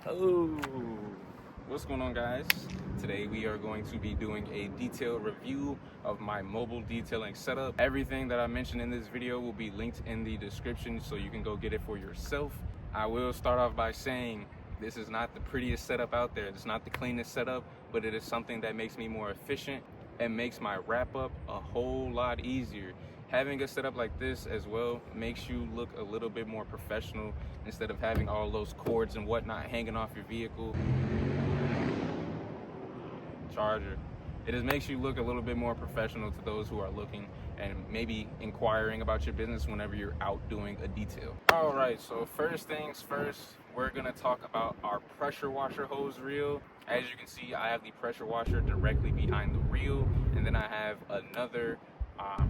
Oh, what's going on, guys? Today we are going to be doing a detailed review of my mobile detailing setup. Everything that I mentioned in this video will be linked in the description so you can go get it for yourself. I will start off by saying this is not the prettiest setup out there. It's not the cleanest setup, but it is something that makes me more efficient and makes my wrap up a whole lot easier. Having a setup like this as well makes you look a little bit more professional instead of having all those cords and whatnot hanging off your vehicle. Charger. It just makes you look a little bit more professional to those who are looking and maybe inquiring about your business whenever you're out doing a detail. All right, so first things first, we're gonna talk about our pressure washer hose reel. As you can see, I have the pressure washer directly behind the reel, and then I have another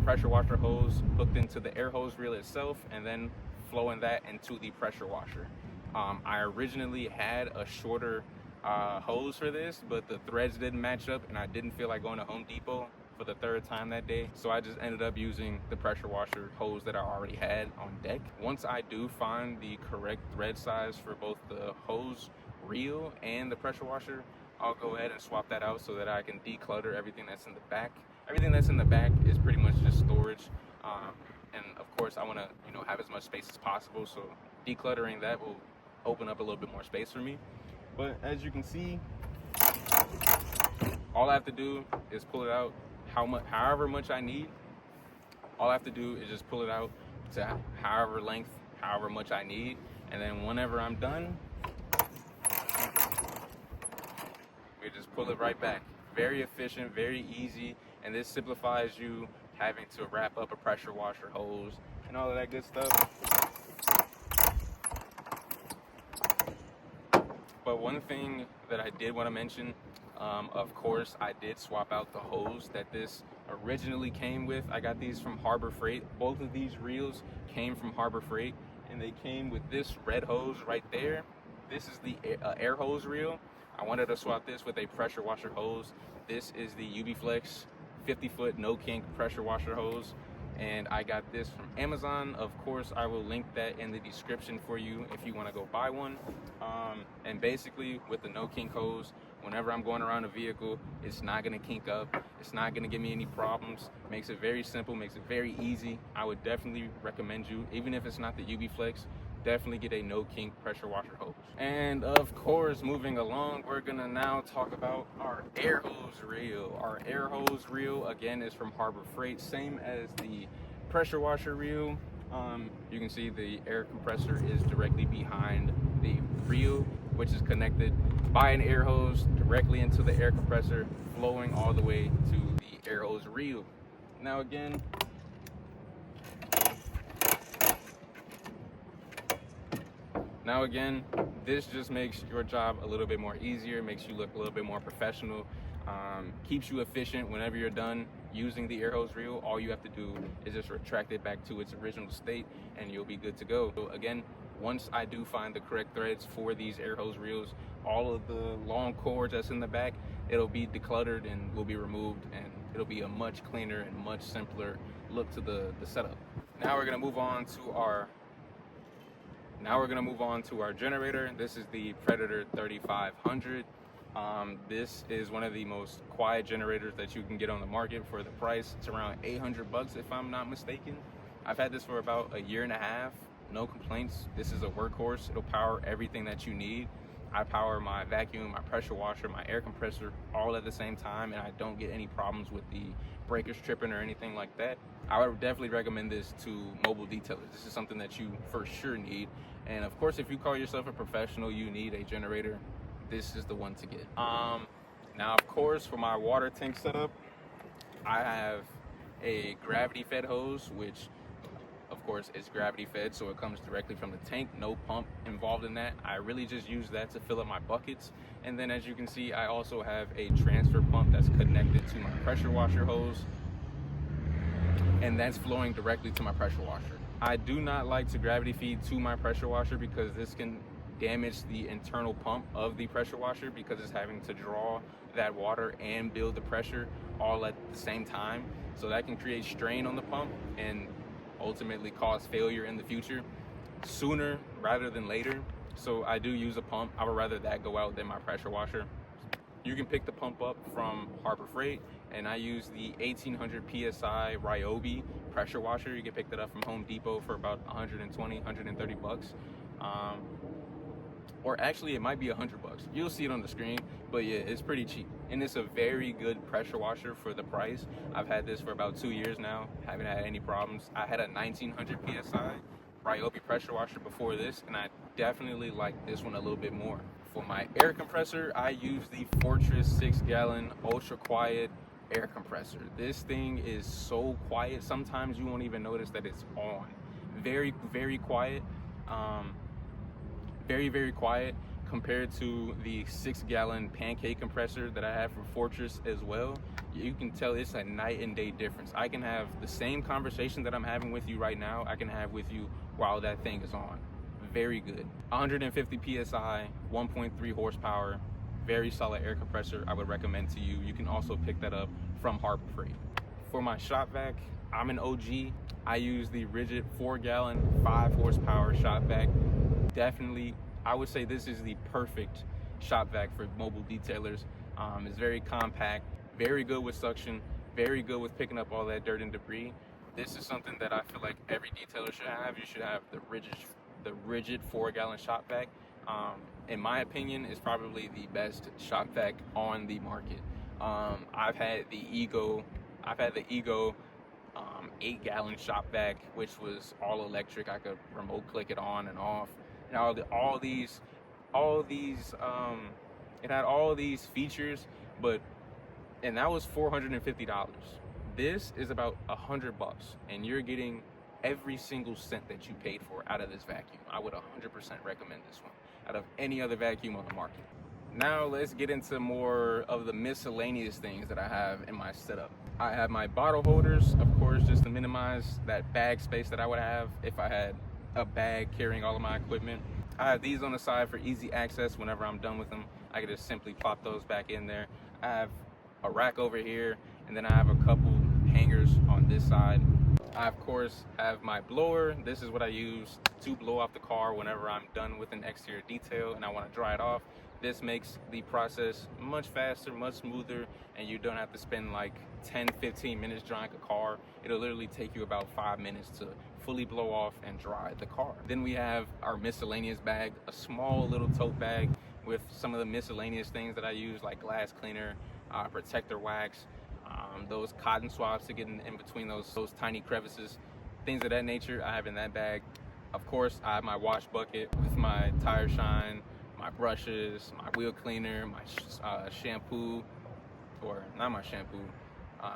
pressure washer hose hooked into the air hose reel itself, and then flowing that into the pressure washer. I originally had a shorter hose for this, but the threads didn't match up and I didn't feel like going to Home Depot for the third time that day, so I just ended up using the pressure washer hose that I already had on deck. Once I do find the correct thread size for both the hose reel and the pressure washer, I'll go ahead and swap that out so that I can declutter everything that's in the back. Everything that's in the back is pretty much just storage, and of course I want to have as much space as possible, so decluttering that will open up a little bit more space for me. But as you can see, all I have to do is pull it out however much I need. All I have to do is just pull it out to however length, however much I need, and then whenever I'm done, we just pull it right back. Very efficient, very easy, and this simplifies you having to wrap up a pressure washer hose and all of that good stuff. But one thing that I did want to mention, of course, I did swap out the hose that this originally came with. I got these from Harbor Freight. Both of these reels came from Harbor Freight, and they came with this red hose right there. This is the air hose reel. I wanted to swap this with a pressure washer hose. This is the UbiFlex 50-foot no kink pressure washer hose, and I got this from Amazon. Of course, I will link that in the description for you if you want to go buy one. And basically, with the no kink hose, whenever I'm going around a vehicle, it's not going to kink up. It's not going to give me any problems. Makes it very simple, makes it very easy. I would definitely recommend you, even if it's not the UbiFlex, definitely get a no kink pressure washer hose. And of course, moving along, we're gonna now talk about our air hose reel. Our air hose reel, again, is from Harbor Freight, same as the pressure washer reel. You can see the air compressor is directly behind the reel, which is connected by an air hose directly into the air compressor, flowing all the way to the air hose reel. Now again, this just makes your job a little bit more easier, makes you look a little bit more professional, keeps you efficient. Whenever you're done using the air hose reel, all you have to do is just retract it back to its original state and you'll be good to go. So again, once I do find the correct threads for these air hose reels, all of the long cords that's in the back, it'll be decluttered and will be removed, and it'll be a much cleaner and much simpler look to the setup. Now we're gonna move on to our generator. This is the Predator 3500. This is one of the most quiet generators that you can get on the market for the price. It's around $800 if I'm not mistaken. I've had this for about a year and a half. No complaints. This is a workhorse. It'll power everything that you need. I power my vacuum, my pressure washer, my air compressor all at the same time, and I don't get any problems with the breakers tripping or anything like that. I would definitely recommend this to mobile detailers. This is something that you for sure need. And of course, if you call yourself a professional, you need a generator, this is the one to get. Now, of course, for my water tank setup, I have a gravity fed hose, which of course is gravity fed, so it comes directly from the tank, no pump involved in that. I really just use that to fill up my buckets. And then as you can see, I also have a transfer pump that's connected to my pressure washer hose, and that's flowing directly to my pressure washer. I do not like to gravity feed to my pressure washer because this can damage the internal pump of the pressure washer, because it's having to draw that water and build the pressure all at the same time. So that can create strain on the pump and ultimately cause failure in the future sooner rather than later. so I do use a pump. I would rather that go out than my pressure washer. You can pick the pump up from Harbor Freight, and I use the 1800 PSI Ryobi pressure washer. You can pick that up from Home Depot for about 120, 130 bucks. Or actually it might be 100 bucks. You'll see it on the screen, but yeah, it's pretty cheap. And it's a very good pressure washer for the price. I've had this for about 2 years now, haven't had any problems. I had a 1900 PSI Ryobi pressure washer before this, and I definitely like this one a little bit more. For my air compressor, I use the Fortress 6-gallon ultra quiet air compressor. This thing is so quiet, sometimes you won't even notice that it's on. Very, very quiet. Very quiet compared to the 6-gallon pancake compressor that I have from Fortress as well. You can tell it's a night and day difference. I can have the same conversation that I'm having with you right now, I can have with you while that thing is on. Very good. 150 PSI, 1.3 horsepower, very solid air compressor. I would recommend to you. You can also pick that up from Harbor Freight. For my shop vac, I'm an OG. I use the Rigid 4-gallon, 5 horsepower shop vac. Definitely, I would say this is the perfect shop vac for mobile detailers. It's very compact, very good with suction, very good with picking up all that dirt and debris. This is something that I feel like every detailer should have. You should have the rigid 4-gallon shop vac. In my opinion, is probably the best shop vac on the market. I've had the Ego 8-gallon shop vac, which was all electric. I could remote click it on and off. And all these, it had all these features, and that was $450. This is about $100, and you're getting every single cent that you paid for out of this vacuum. I would 100% recommend this one out of any other vacuum on the market. Now let's get into more of the miscellaneous things that I have in my setup. I have my bottle holders, of course, just to minimize that bag space that I would have if I had a bag carrying all of my equipment. I have these on the side for easy access. Whenever I'm done with them, I can just simply plop those back in there. I have a rack over here, and then I have a couple hangers on this side. I, of course, have my blower. This is what I use to blow off the car whenever I'm done with an exterior detail and I want to dry it off. This makes the process much faster, much smoother, and you don't have to spend like 10-15 minutes drying a car. It'll literally take you about 5 minutes to fully blow off and dry the car. Then we have our miscellaneous bag, a small little tote bag with some of the miscellaneous things that I use, like glass cleaner, protector wax, those cotton swabs to get in between those tiny crevices, things of that nature. I have in that bag. Of course, I have my wash bucket with my tire shine, my brushes, my wheel cleaner, my shampoo, or not my shampoo,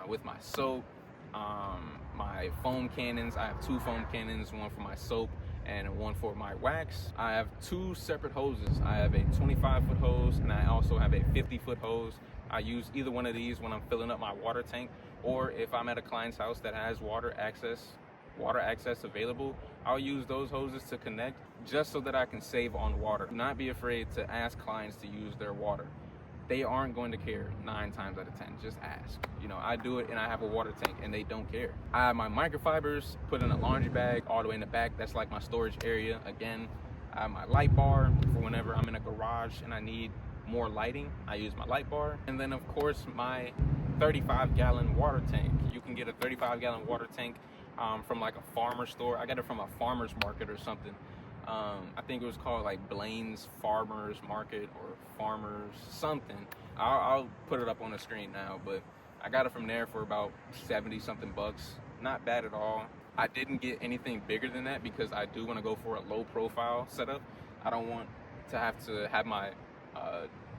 with my soap, my foam cannons. I have 2 foam cannons, one for my soap and one for my wax. I have 2 separate hoses. I have a 25-foot hose and I also have a 50-foot hose. I use either one of these when I'm filling up my water tank, or if I'm at a client's house that has water access available, I'll use those hoses to connect just so that I can save on water. Do not be afraid to ask clients to use their water. They aren't going to care 9 times out of 10. Just ask. You know, I do it and I have a water tank and they don't care. I have my microfibers put in a laundry bag all the way in the back. That's like my storage area. Again, I have my light bar for whenever I'm in a garage and I need more lighting. I use my light bar. And then of course my 35-gallon water tank. You can get a 35-gallon water tank from like a farmer store. I got it from a farmer's market or something. I think it was called like Blaine's Farmers Market or Farmers something. I'll put it up on the screen now, but I got it from there for about 70 something bucks. Not bad at all. I didn't get anything bigger than that because I do want to go for a low profile setup. I don't want to have my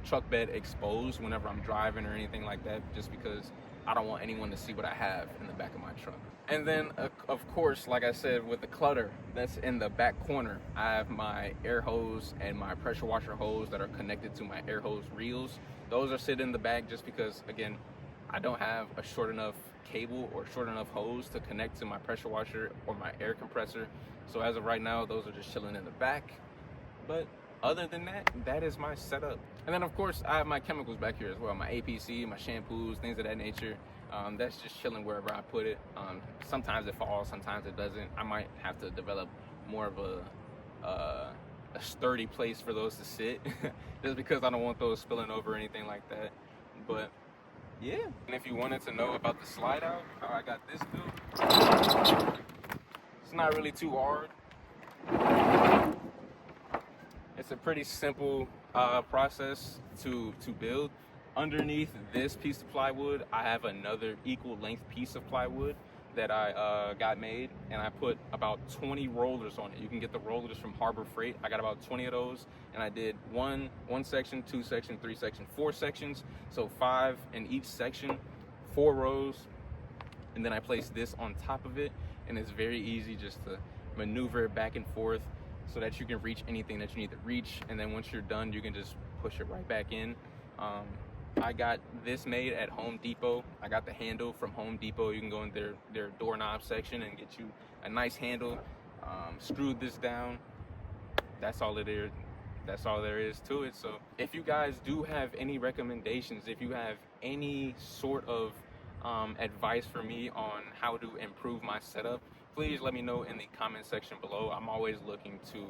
truck bed exposed whenever I'm driving or anything like that, just because I don't want anyone to see what I have in the back of my truck. And then of course, like I said, with the clutter that's in the back corner, I have my air hose and my pressure washer hose that are connected to my air hose reels. Those are sitting in the back just because, again, I don't have a short enough cable or short enough hose to connect to my pressure washer or my air compressor. So as of right now, those are just chilling in the back. But other than that, that is my setup. And then of course, I have my chemicals back here as well. My APC, my shampoos, things of that nature. That's just chilling wherever I put it. Sometimes it falls, sometimes it doesn't. I might have to develop more of a a sturdy place for those to sit, just because I don't want those spilling over or anything like that. But yeah, and if you wanted to know about the slide out, how I got this built, it's not really too hard. It's a pretty simple process to build. Underneath this piece of plywood, I have another equal length piece of plywood that I got made, and I put about 20 rollers on it. You can get the rollers from Harbor Freight. I got about 20 of those, and I did one section, 2 section, 3 section, 4 sections, so 5 in each section, 4 rows, and then I placed this on top of it, and it's very easy just to maneuver it back and forth so that you can reach anything that you need to reach, and then once you're done, you can just push it right back in. I got this made at Home Depot. I got the handle from Home Depot. You can go in their doorknob section and get you a nice handle. Screwed this down. That's all it is. That's all there is to it. So if you guys do have any recommendations, if you have any sort of advice for me on how to improve my setup, please let me know in the comment section below. I'm always looking to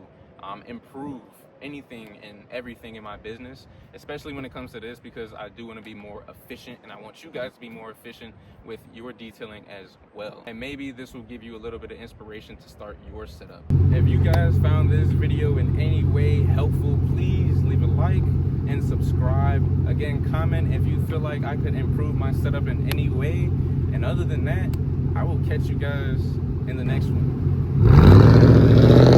improve anything and everything in my business, especially when it comes to this, because I do want to be more efficient, and I want you guys to be more efficient with your detailing as well. And maybe this will give you a little bit of inspiration to start your setup. If you guys found this video in any way helpful, please leave a like and subscribe. Again, comment if you feel like I could improve my setup in any way. And other than that, I will catch you guys in the next one.